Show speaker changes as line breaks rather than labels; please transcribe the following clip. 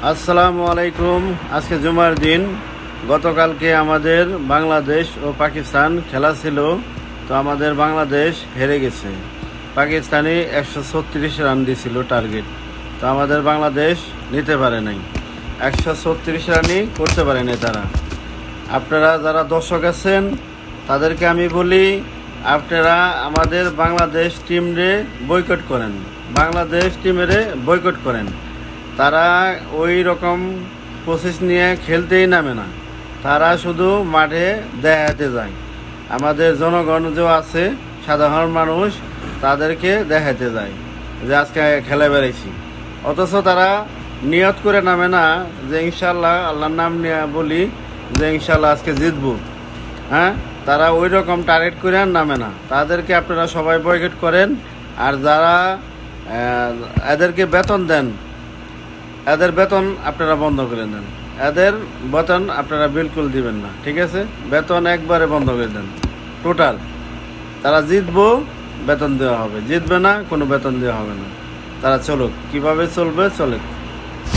আসসালামু আলাইকুম। আজকে জুমার দিন। গতকালকে আমাদের বাংলাদেশ ও পাকিস্তান খেলা ছিল, তো আমাদের বাংলাদেশ হেরে গেছে। পাকিস্তানি 136 রান দিয়েছিল টার্গেট, তো আমাদের বাংলাদেশ নিতে পারে নাই। 136 রানই করতে পারেনি তারা। আপনারা যারা দর্শক আছেন তাদেরকে আমি বলি, আপনারা আমাদের বাংলাদেশ টিমরে বয়কট করেন, বাংলাদেশ টিমেরে বয়কট করেন। তারা ওই রকম প্রসেস নিয়ে খেলতেই নামে না, তারা শুধু মাঠে দেখাতে যায়। আমাদের জনগণ যে আছে, সাধারণ মানুষ, তাদেরকে দেখাতে যায় যে আজকে খেলে বেড়াইছি, অথচ তারা নিয়ত করে নামে না যে ইনশাল্লাহ, আল্লাহর নাম নিয়ে বলি যে ইনশাল্লাহ আজকে জিতবো। হ্যাঁ, তারা ওই রকম টার্গেট করে নামে না। তাদেরকে আপনারা সবাই বয়কট করেন। আর যারা এদেরকে বেতন দেন, এদের বেতন আপনারা বন্ধ করে দেন। এদের বেতন আপনারা বিলকুল দিবেন না, ঠিক আছে? বেতন একবারে বন্ধ করে দেন টোটাল। তারা জিতবো, বেতন দেওয়া হবে; জিতবে না, কোনো বেতন দেওয়া হবে না। তারা চলুক, কিভাবে চলবে চলে।